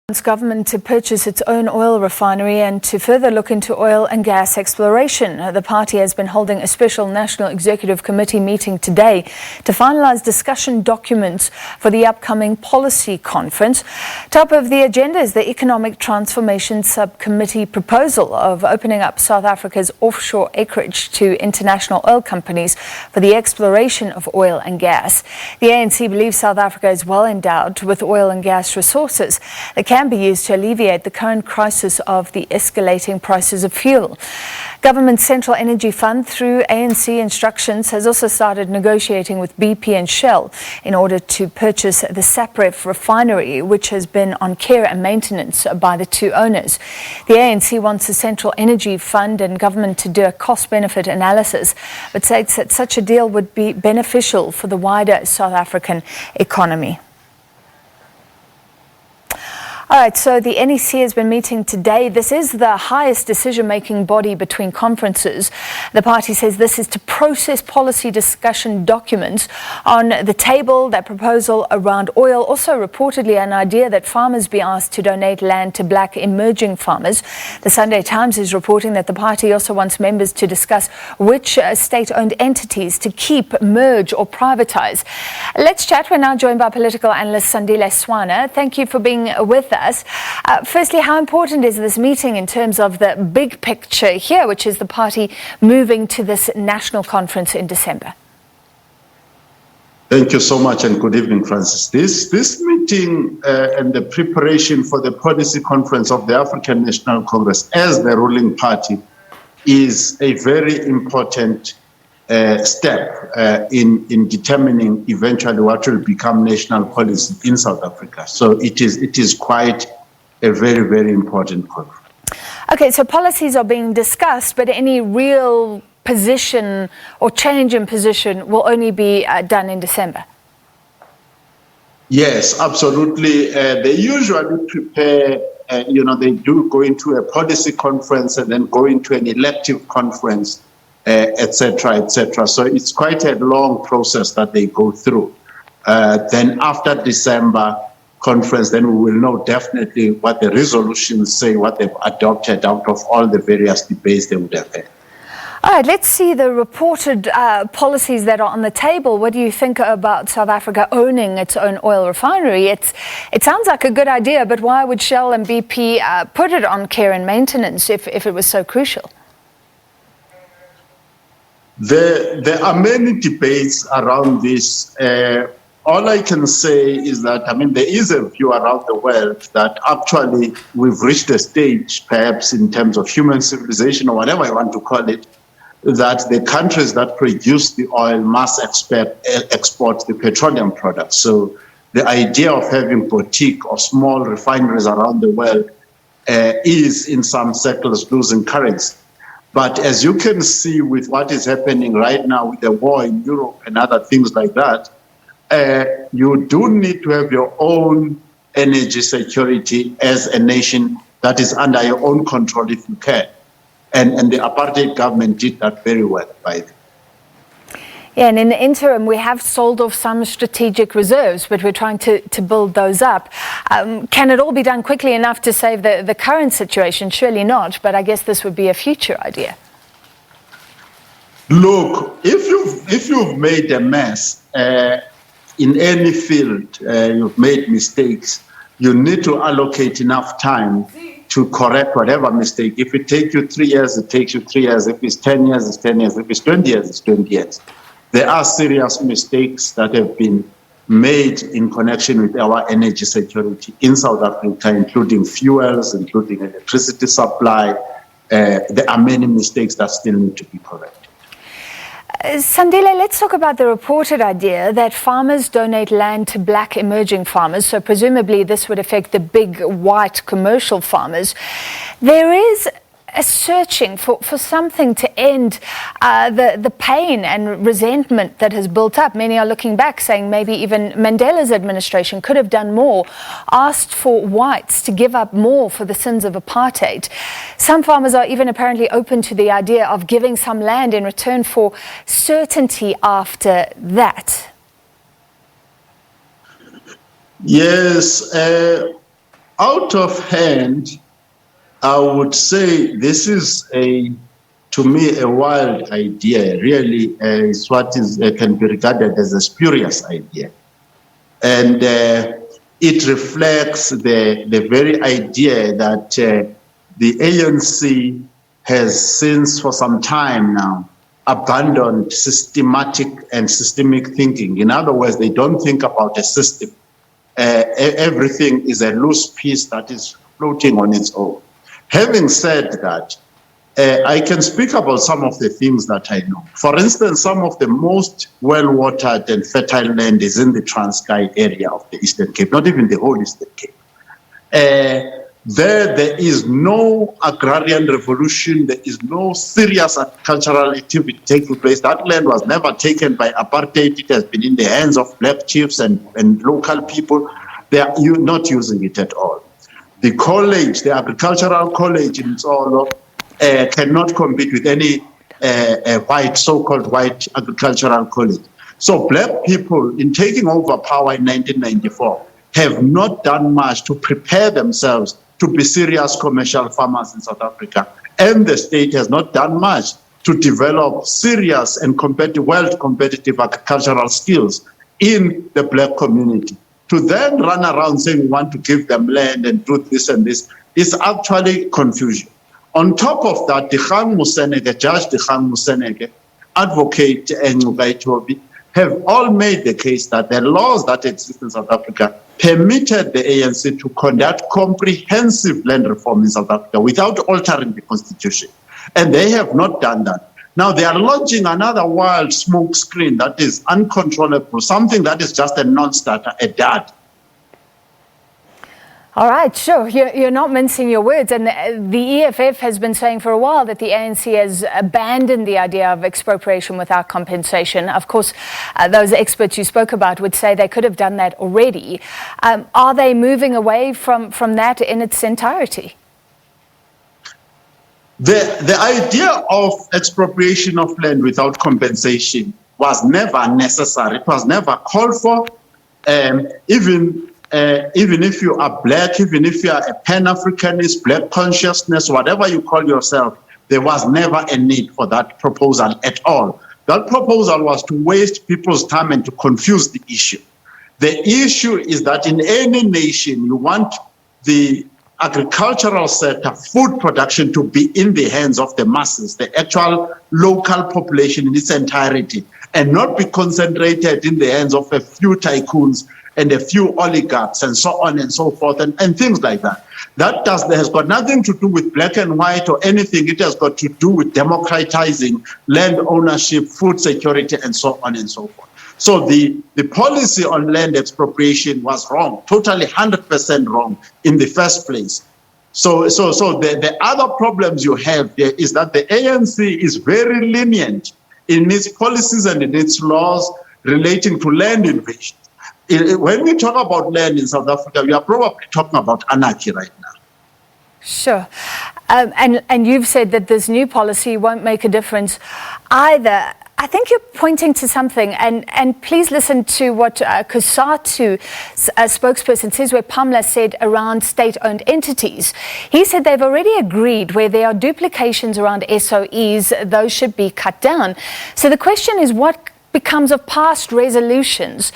Government to purchase its own oil refinery and to further look into oil and gas exploration. The party has been holding a special National Executive Committee meeting today to finalize discussion documents for the upcoming policy conference. Top of the agenda is the Economic Transformation Subcommittee proposal of opening up South Africa's offshore acreage to international oil companies for the exploration of oil and gas. The ANC believes South Africa is well endowed with oil and gas resources that can be used to alleviate the current crisis of the escalating prices of fuel. Government's Central Energy Fund, through ANC instructions, has also started negotiating with BP and Shell in order to purchase the SABC refinery, which has been on care and maintenance by the two owners. The ANC wants the Central Energy Fund and government to do a cost-benefit analysis, but states that such a deal would be beneficial for the wider South African economy. All right, so the NEC has been meeting today. This is the highest decision-making body between conferences. The party says this is to process policy discussion documents. On the table, that proposal around oil, also reportedly an idea that farmers be asked to donate land to black emerging farmers. The Sunday Times is reporting that the party also wants members to discuss which state-owned entities to keep, merge or privatize. Let's chat. We're now joined by political analyst Sandile Swana. Thank you for being with us. Firstly, how important is this meeting in terms of the big picture here, which is the party moving to this national conference in December? Thank you so much and good evening, Francis. This meeting and the preparation for the policy conference of the African National Congress as the ruling party is a very important step in determining eventually what will become national policy in South Africa. So it is quite a very, very important conference. Okay, so policies are being discussed, but any real position or change in position will only be done in December. Yes, absolutely. They usually prepare, they do go into a policy conference and then go into an elective conference, etc., etc. So it's quite a long process that they go through. Then after December conference, then we will know definitely what the resolutions say, what they've adopted out of all the various debates they would have had. All right, let's see the reported policies that are on the table. What do you think about South Africa owning its own oil refinery? It sounds like a good idea, but why would Shell and BP put it on care and maintenance if it was so crucial? There are many debates around this. All I can say is that, there is a view around the world that actually we've reached a stage, perhaps in terms of human civilization or whatever you want to call it, that the countries that produce the oil must export the petroleum products. So the idea of having boutique or small refineries around the world is in some circles losing currency. But as you can see with what is happening right now with the war in Europe and other things like that, you do need to have your own energy security as a nation that is under your own control if you can. And the apartheid government did that very well by them. Yeah, and in the interim, we have sold off some strategic reserves, but we're trying to build those up. Can it all be done quickly enough to save the current situation? Surely not, but I guess this would be a future idea. Look, if you've made a mess in any field, you've made mistakes, you need to allocate enough time to correct whatever mistake. If it takes you 3 years, it takes you 3 years. If it's 10 years, it's 10 years. If it's 20 years, it's 20 years. There are serious mistakes that have been made in connection with our energy security in South Africa, including fuels, including electricity supply. There are many mistakes that still need to be corrected. Sandile, let's talk about the reported idea that farmers donate land to black emerging farmers. So presumably this would affect the big white commercial farmers. There is a searching for something to end the pain and resentment that has built up. Many are looking back saying maybe even Mandela's administration could have done more, asked for whites to give up more for the sins of apartheid. Some farmers are even apparently open to the idea of giving some land in return for certainty after that. Yes, out of hand, I would say this is to me, a wild idea. Really, is what can be regarded as a spurious idea, and it reflects the very idea that the ANC has, since for some time now, abandoned systemic thinking. In other words, they don't think about a system. Everything is a loose piece that is floating on its own. Having said that, I can speak about some of the things that I know. For instance, some of the most well-watered and fertile land is in the Transkei area of the Eastern Cape, not even the whole Eastern Cape. There is no agrarian revolution. There is no serious agricultural activity taking place. That land was never taken by apartheid. It has been in the hands of black chiefs and local people. They are not using it at all. The college, the agricultural college in Tsolo, cannot compete with any so-called white agricultural college. So black people, in taking over power in 1994, have not done much to prepare themselves to be serious commercial farmers in South Africa. And the state has not done much to develop serious and competitive agricultural skills in the black community. To then run around saying we want to give them land and do this and this is actually confusion. On top of that, Judge Dikgang Moseneke, Advocate Ncube Tobi, have all made the case that the laws that exist in South Africa permitted the ANC to conduct comprehensive land reform in South Africa without altering the constitution. And they have not done that. Now they are launching another wild smoke screen that is uncontrollable, something that is just a non-starter, a dud. All right, sure. You're not mincing your words. And the EFF has been saying for a while that the ANC has abandoned the idea of expropriation without compensation. Of course, those experts you spoke about would say they could have done that already. Are they moving away from that in its entirety? The idea of expropriation of land without compensation was never necessary. It was never called for. Even if you are black, even if you are a Pan-Africanist, black consciousness, whatever you call yourself, there was never a need for that proposal at all. That proposal was to waste people's time and to confuse the issue. The issue is that in any nation, you want the agricultural sector, food production to be in the hands of the masses, the actual local population in its entirety, and not be concentrated in the hands of a few tycoons and a few oligarchs and so on and so forth and things like that. That has got nothing to do with black and white or anything. It has got to do with democratizing land ownership, food security, and so on and so forth. So the policy on land expropriation was wrong, totally 100% wrong in the first place. So the other problems you have there is that the ANC is very lenient in its policies and in its laws relating to land invasion. When we talk about land in South Africa, we are probably talking about anarchy right now. Sure. And you've said that this new policy won't make a difference either. I think you're pointing to something, and please listen to what COSATU spokesperson Sizwe Pamla said around state-owned entities. He said they've already agreed where there are duplications around SOEs, those should be cut down. So the question is, what becomes of past resolutions?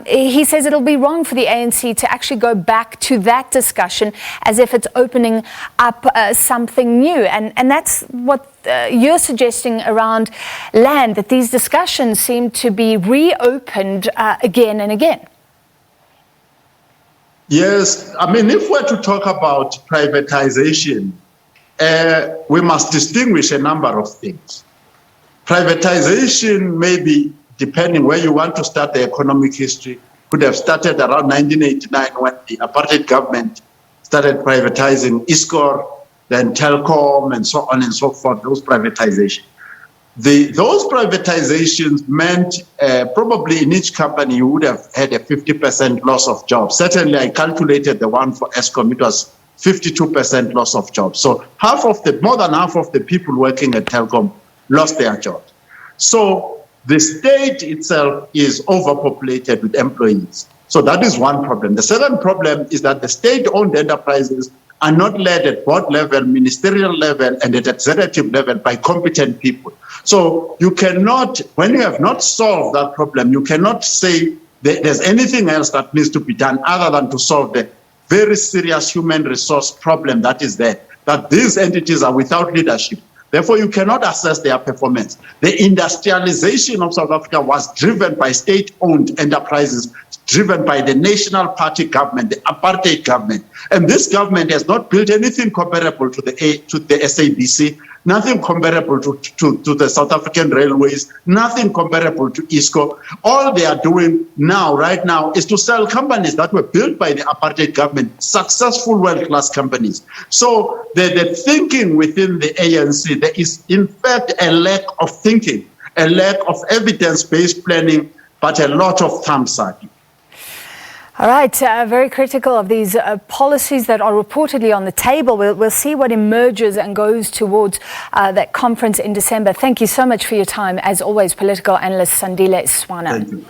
He says it'll be wrong for the ANC to actually go back to that discussion as if it's opening up something new. And that's what you're suggesting around land, that these discussions seem to be reopened again and again. Yes, I mean, if we're to talk about privatization, we must distinguish a number of things. Privatization, maybe, depending where you want to start the economic history, could have started around 1989 when the apartheid government started privatizing ISCOR, then Telkom, and so on and so forth, those privatizations. Those privatizations meant probably in each company you would have had a 50% loss of jobs. Certainly, I calculated the one for Eskom, it was 52% loss of jobs. So more than half of the people working at Telkom lost their jobs. So the state itself is overpopulated with employees. So that is one problem. The second problem is that the state-owned enterprises are not led at board level, ministerial level, and at executive level by competent people. So you cannot, when you have not solved that problem, you cannot say that there's anything else that needs to be done other than to solve the very serious human resource problem that is there, that these entities are without leadership. Therefore, you cannot assess their performance. The industrialization of South Africa was driven by state-owned enterprises, driven by the National Party government, the apartheid government. And this government has not built anything comparable to the SABC, nothing comparable to the South African Railways, nothing comparable to ISCO. All they are doing now, right now, is to sell companies that were built by the apartheid government, successful world-class companies. So the thinking within the ANC, there is in fact a lack of thinking, a lack of evidence-based planning, but a lot of thumb-sucking. All right, very critical of these policies that are reportedly on the table. We'll see what emerges and goes towards that conference in December. Thank you so much for your time. As always, political analyst Sandile Swana. Thank you.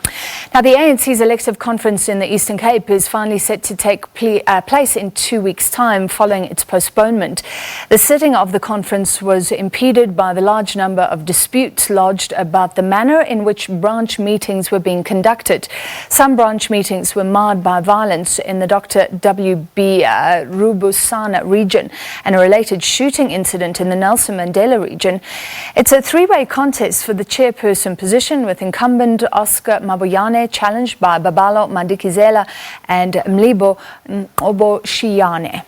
Now, the ANC's elective conference in the Eastern Cape is finally set to take place in 2 weeks' time following its postponement. The sitting of the conference was impeded by the large number of disputes lodged about the manner in which branch meetings were being conducted. Some branch meetings were marred by violence in the Dr. W.B. Rubusana region and a related shooting incident in the Nelson Mandela region. It's a three-way contest for the chairperson position, with incumbent Oscar Mabuyane challenged by Babalo Madikizela and Mlibo Oboshiane.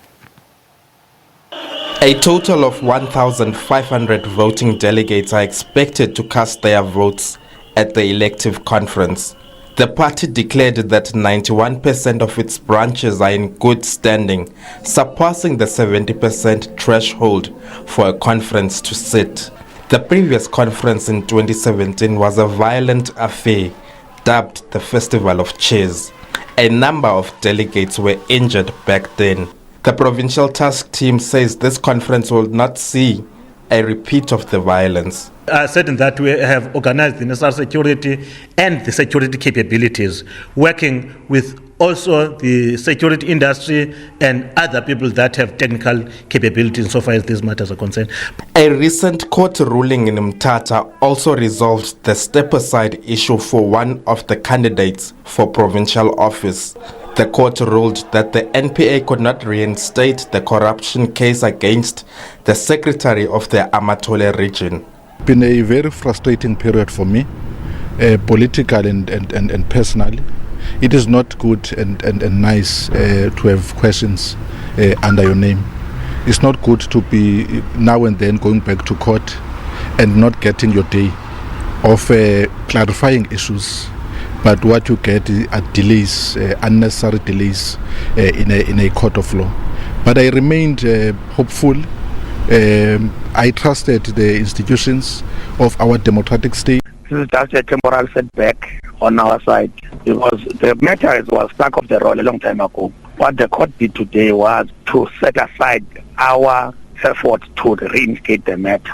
A total of 1,500 voting delegates are expected to cast their votes at the elective conference. The party declared that 91% of its branches are in good standing, surpassing the 70% threshold for a conference to sit. The previous conference in 2017 was a violent affair dubbed the Festival of Cheers. A number of delegates were injured back then. The provincial task team says this conference will not see a repeat of the violence. Certain that we have organized the national security and the security capabilities, working with also the security industry and other people that have technical capabilities so far as these matters are concerned. A recent court ruling in Mthatha also resolved the step-aside issue for one of the candidates for provincial office. The court ruled that the NPA could not reinstate the corruption case against the secretary of the Amatole region. It's been a very frustrating period for me, politically and personally. It is not good and nice to have questions under your name. It's not good to be now and then going back to court and not getting your day of clarifying issues. But what you get are delays, unnecessary delays in a court of law. But I remained hopeful. I trusted the institutions of our democratic state. This is just a temporal setback on our side because the matter was stuck off the roll a long time ago. What the court did today was to set aside our effort to reinstate the matter.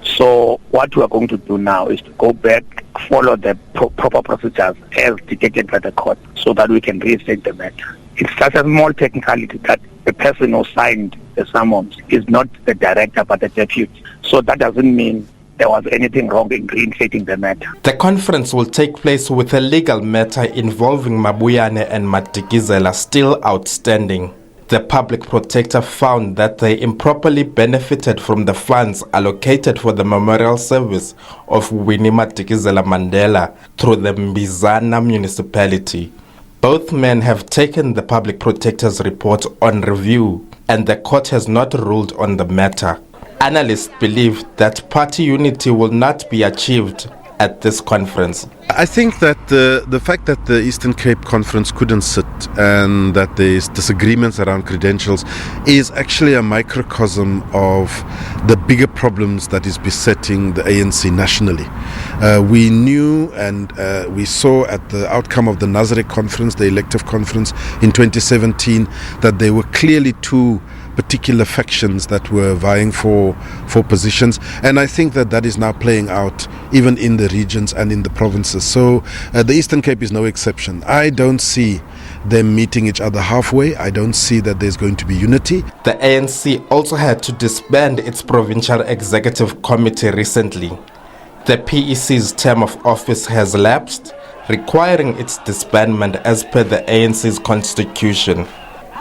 So what we are going to do now is to go back, follow the proper procedures as dictated by the court so that we can reinstate the matter. It's just a small technicality that the person who signed the summons is not the director but the deputy. So that doesn't mean there was anything wrong in reinstating the matter. The conference will take place with a legal matter involving Mabuyane and Madikizela still outstanding. The public protector found that they improperly benefited from the funds allocated for the memorial service of Winnie Madikizela Mandela through the Mbizana municipality. Both men have taken the public protector's report on review, and the court has not ruled on the matter. Analysts believe that party unity will not be achieved at this conference. I think that the fact that the Eastern Cape Conference couldn't sit and that there's disagreements around credentials is actually a microcosm of the bigger problems that is besetting the ANC nationally. We knew and we saw at the outcome of the Nazareth Conference, the elective conference in 2017, that there were clearly two particular factions that were vying for positions, and I think that is now playing out even in the regions and in the provinces. So the Eastern Cape is no exception. I don't see them meeting each other halfway. I don't see that there's going to be unity. The ANC also had to disband its provincial executive committee recently. The PEC's term of office has lapsed, requiring its disbandment as per the ANC's constitution.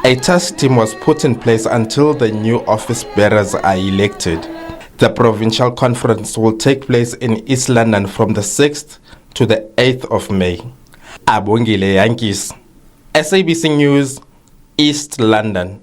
A task team was put in place until the new office bearers are elected. The provincial conference will take place in East London from the 6th to the 8th of May. Abongile Yankees, SABC News, East London.